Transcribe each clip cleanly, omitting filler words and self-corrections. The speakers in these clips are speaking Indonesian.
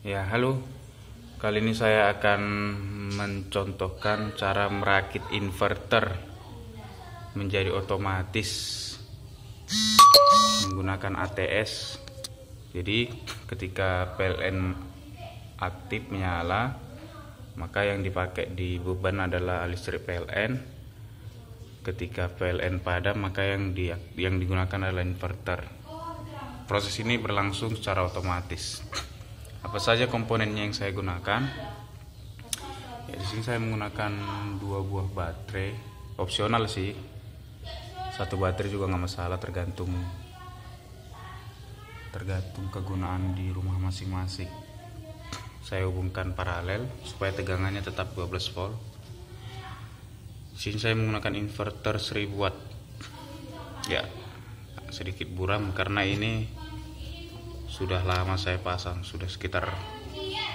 Ya, halo. Kali ini saya akan mencontohkan cara merakit inverter menjadi otomatis menggunakan ATS. Jadi, ketika PLN aktif menyala, maka yang dipakai di beban adalah listrik PLN. Ketika PLN padam, maka yang digunakan adalah inverter. Proses ini berlangsung secara otomatis. Apa saja komponennya yang saya gunakan? Ya, di sini saya menggunakan 2 buah baterai, opsional sih. 1 baterai juga nggak masalah, tergantung kegunaan di rumah masing-masing. Saya hubungkan paralel supaya tegangannya tetap 12 volt. Di sini saya menggunakan inverter 1000 watt. Ya, sedikit buram karena ini sudah lama saya pasang, sudah sekitar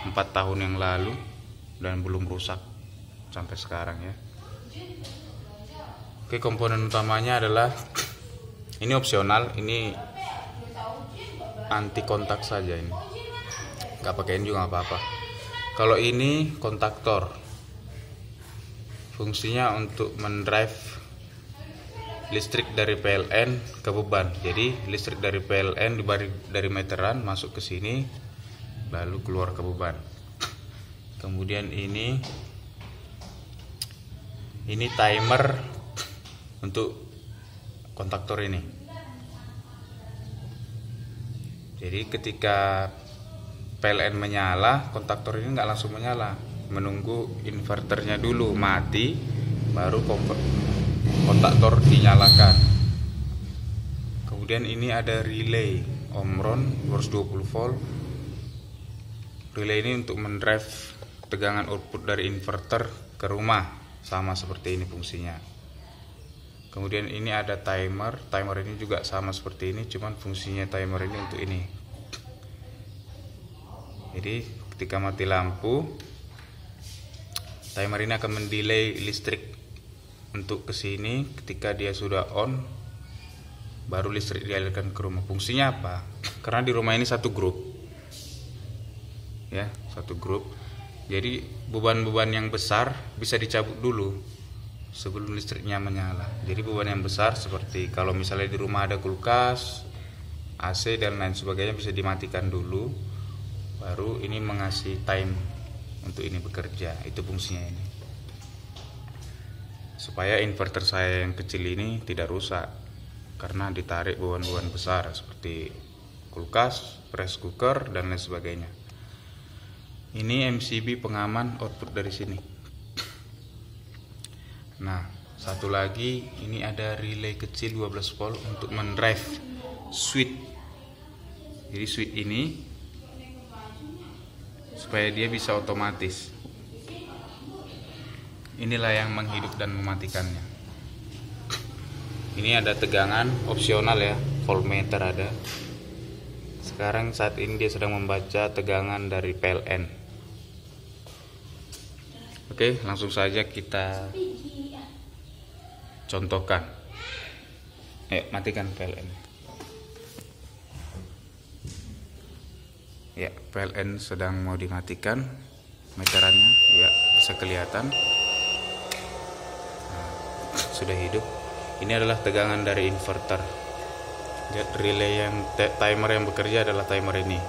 4 tahun yang lalu dan belum rusak sampai sekarang ya. Oke, komponen utamanya adalah ini opsional, ini anti kontak saja ini. Nggak pakein juga nggak apa-apa. Kalau ini kontaktor, fungsinya untuk mendrive listrik dari PLN ke beban. Jadi listrik dari PLN dari meteran masuk ke sini lalu keluar ke beban. Kemudian ini timer untuk kontaktor ini. Jadi ketika PLN menyala, kontaktor ini nggak langsung menyala, menunggu inverternya dulu mati baru kontaktor dinyalakan. Kemudian ini ada relay Omron 220 volt. Relay ini untuk mendrive tegangan output dari inverter ke rumah, sama seperti ini fungsinya. Kemudian ini ada timer. Timer ini juga sama seperti ini, cuman fungsinya timer ini untuk ini. Jadi ketika mati lampu, timer ini akan mendelay listrik untuk ke sini. Ketika dia sudah on, baru listrik dialirkan ke rumah. Fungsinya apa? Karena di rumah ini satu grup, ya, satu grup. Jadi beban-beban yang besar bisa dicabut dulu sebelum listriknya menyala. Jadi beban yang besar seperti kalau misalnya di rumah ada kulkas, AC dan lain sebagainya bisa dimatikan dulu, baru ini mengasih time untuk ini bekerja. Itu fungsinya ini, supaya inverter saya yang kecil ini tidak rusak karena ditarik beban-beban besar seperti kulkas, press cooker dan lain sebagainya. Ini MCB pengaman output dari sini. Nah, satu lagi ini ada relay kecil 12 volt untuk mendrive switch. Jadi switch ini supaya dia bisa otomatis. Inilah yang menghidup dan mematikannya. Ini ada tegangan opsional ya, voltmeter ada. Sekarang saat ini dia sedang membaca tegangan dari PLN. Oke, langsung saja kita contohkan. Ayo, matikan PLN. Ya, PLN sedang mau dimatikan meterannya. Ya, bisa kelihatan. Sudah hidup. Ini adalah tegangan dari inverter. Relay yang timer yang bekerja adalah timer ini,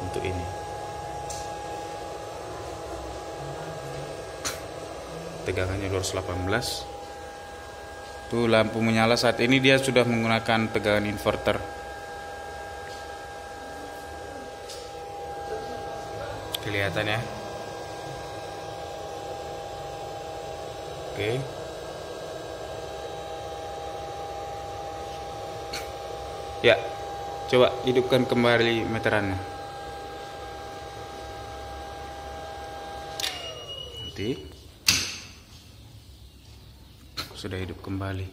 untuk ini. Tegangannya 218. Tuh lampu menyala saat ini, dia sudah menggunakan tegangan inverter. Kelihatan ya. Oke. Ya, coba hidupkan kembali meterannya. Nanti sudah hidup kembali.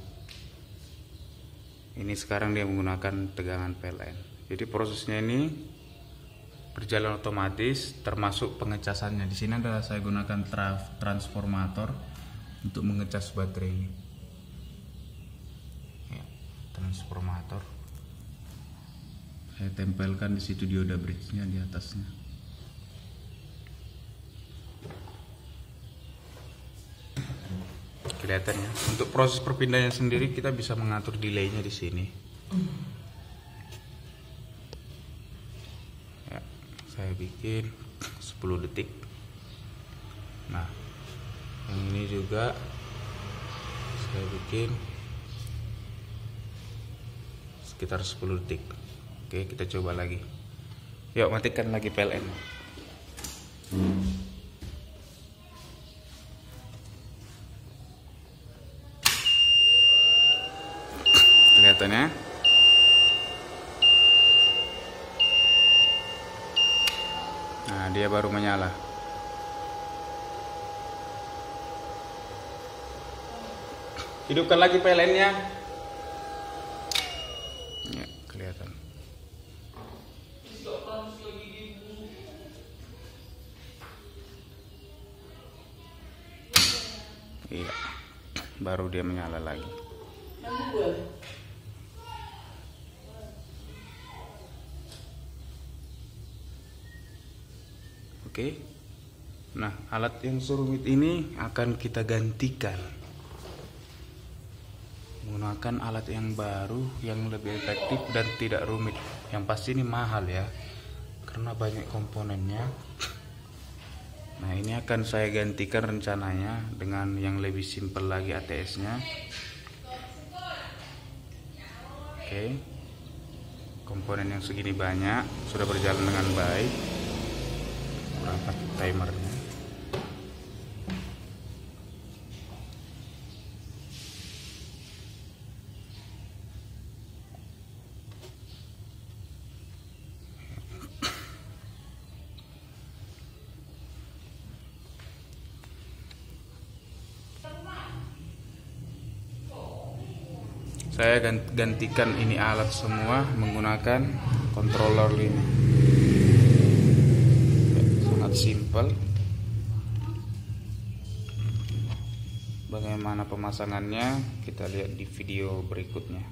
Ini sekarang dia menggunakan tegangan PLN. Jadi prosesnya ini berjalan otomatis, termasuk pengecasannya. Di sini adalah saya gunakan transformator untuk mengecas baterai ini. Ya, transformator. Saya tempelkan di situ dioda bridge-nya di atasnya. kelihatan ya. Untuk proses perpindahannya sendiri kita bisa mengatur delaynya di sini. Ya, saya bikin 10 detik. Nah, yang ini juga saya bikin sekitar 10 detik. Oke, kita coba lagi. Yuk, matikan lagi PLN. Kelihatannya. Nah, dia baru menyala. Hidupkan lagi PLN-nya. Ya, kelihatan. Iya, baru dia menyala lagi. Oke. Nah, alat yang serumit ini akan kita gantikan menggunakan alat yang baru yang lebih efektif dan tidak rumit. Yang pasti ini mahal ya, karena banyak komponennya. Nah, ini akan saya gantikan rencananya dengan yang lebih simpel lagi ATS-nya. Oke. Komponen yang segini banyak sudah berjalan dengan baik. Berangkat timernya. Saya gantikan ini alat semua menggunakan controller ini. Sangat simpel. Bagaimana pemasangannya kita lihat di video berikutnya.